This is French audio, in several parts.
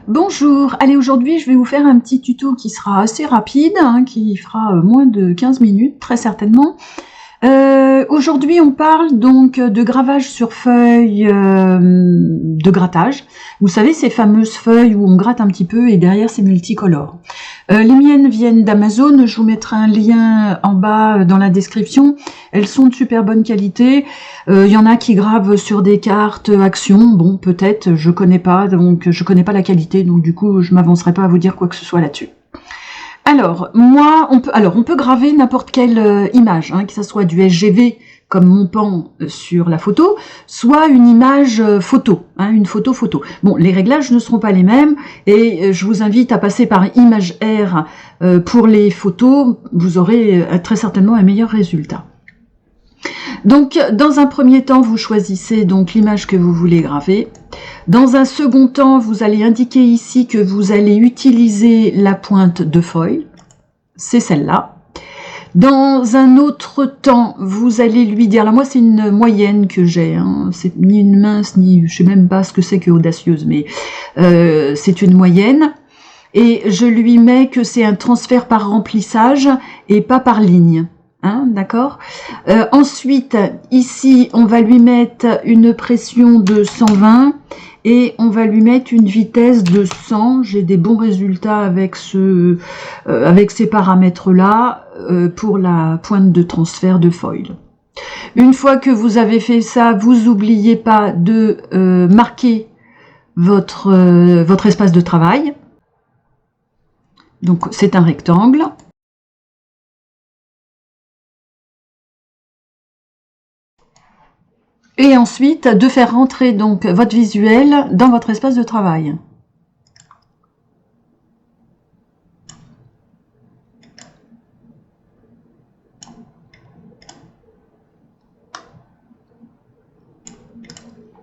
Bonjour, allez aujourd'hui je vais vous faire un petit tuto qui sera assez rapide, hein, qui fera moins de 15 minutes très certainement. Aujourd'hui on parle donc de gravage sur feuille de grattage. Vous savez ces fameuses feuilles où on gratte un petit peu et derrière c'est multicolore. Les miennes viennent d'Amazon, je vous mettrai un lien en bas dans la description. Elles sont de super bonne qualité. Il y en a qui gravent sur des cartes Action, bon peut-être, je connais pas, donc je connais pas la qualité, donc du coup je m'avancerai pas à vous dire quoi que ce soit là-dessus. Alors, on peut graver n'importe quelle image, hein, que ce soit du SGV comme mon pan sur la photo, soit une image photo, hein, une photo. Bon, les réglages ne seront pas les mêmes et je vous invite à passer par Image R pour les photos, vous aurez très certainement un meilleur résultat. Donc, dans un premier temps, vous choisissez donc l'image que vous voulez graver. Dans un second temps, vous allez indiquer ici que vous allez utiliser la pointe de foil. C'est celle-là. Dans un autre temps, vous allez lui dire, là moi c'est une moyenne que j'ai, hein, c'est ni une mince, ni je sais même pas ce que c'est que audacieuse, mais c'est une moyenne. Et je lui mets que c'est un transfert par remplissage et pas par ligne. Hein, d'accord. Ensuite, ici, on va lui mettre une pression de 120 et on va lui mettre une vitesse de 100. J'ai des bons résultats avec ces paramètres-là pour la pointe de transfert de foil. Une fois que vous avez fait ça, vous n'oubliez pas de marquer votre espace de travail. Donc, c'est un rectangle. Et ensuite, de faire rentrer donc votre visuel dans votre espace de travail.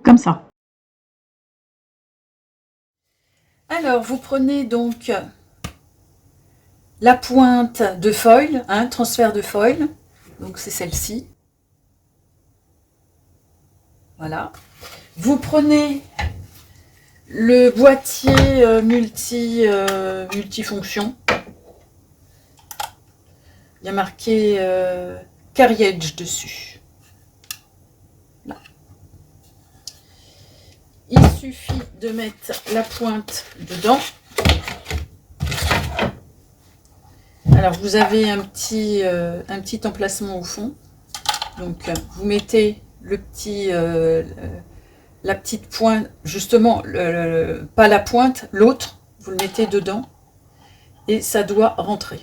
Comme ça. Alors, vous prenez donc la pointe de foil, hein, transfert de foil, donc c'est celle-ci. Voilà. Vous prenez le boîtier multifonction. Il y a marqué Carriage dessus. Là. Il suffit de mettre la pointe dedans. Alors vous avez un petit emplacement au fond. Donc vous mettez la petite pointe, justement, pas la pointe, l'autre, vous le mettez dedans et ça doit rentrer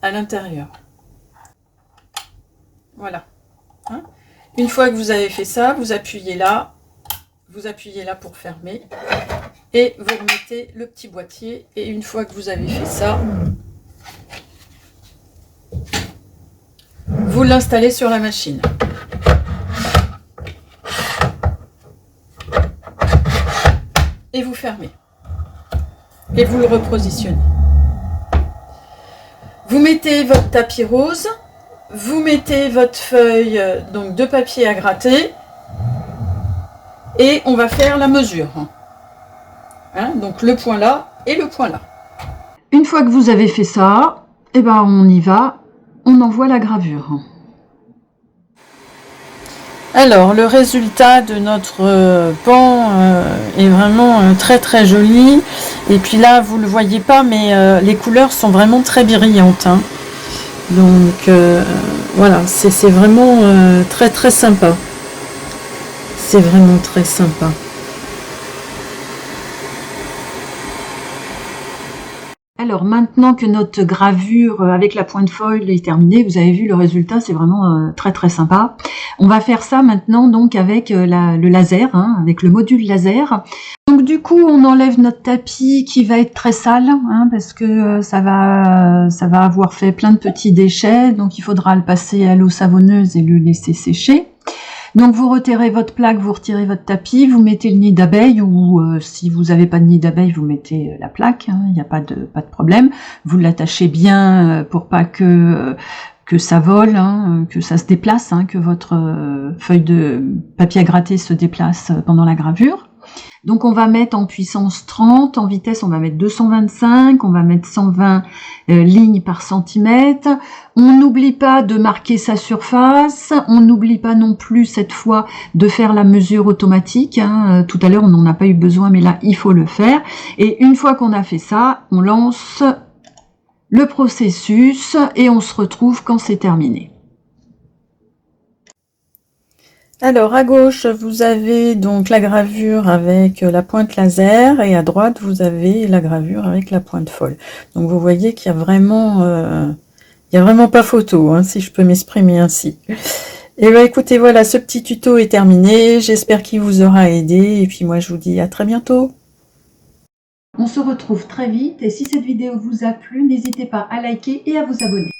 à l'intérieur. Voilà. Hein, une fois que vous avez fait ça, vous appuyez là pour fermer et vous remettez le petit boîtier et une fois que vous avez fait ça, vous l'installez sur la machine. Et vous fermez. Et vous le repositionnez. Vous mettez votre tapis rose. Vous mettez votre feuille donc de papier à gratter. Et on va faire la mesure. Hein, donc le point là et le point là. Une fois que vous avez fait ça, eh ben on y va. On envoie la gravure. Alors, le résultat de notre pan est vraiment très très joli. Et puis là, vous ne le voyez pas, mais les couleurs sont vraiment très brillantes. Hein. Donc, voilà, c'est vraiment très très sympa. C'est vraiment très sympa. Alors maintenant que notre gravure avec la pointe foil est terminée, vous avez vu le résultat, c'est vraiment très très sympa. On va faire ça maintenant donc avec le laser, hein, avec le module laser. Donc du coup on enlève notre tapis qui va être très sale, hein, parce que ça va avoir fait plein de petits déchets, donc il faudra le passer à l'eau savonneuse et le laisser sécher. Donc vous retirez votre plaque, vous retirez votre tapis, vous mettez le nid d'abeille ou si vous n'avez pas de nid d'abeille, vous mettez la plaque, hein, il n'y a pas de problème. Vous l'attachez bien pour pas que ça vole, hein, que ça se déplace, hein, que votre feuille de papier à gratter se déplace pendant la gravure. Donc on va mettre en puissance 30, en vitesse on va mettre 225, on va mettre 120 lignes par centimètre. On n'oublie pas de marquer sa surface, on n'oublie pas non plus cette fois de faire la mesure automatique. Hein. Tout à l'heure on n'en a pas eu besoin, mais là il faut le faire. Et une fois qu'on a fait ça, on lance le processus et on se retrouve quand c'est terminé. Alors à gauche vous avez donc la gravure avec la pointe laser et à droite vous avez la gravure avec la pointe folle. Donc vous voyez qu'il y a vraiment pas photo, hein, si je peux m'exprimer ainsi. Et bien écoutez, voilà, ce petit tuto est terminé, j'espère qu'il vous aura aidé et puis moi je vous dis à très bientôt. On se retrouve très vite et si cette vidéo vous a plu, n'hésitez pas à liker et à vous abonner.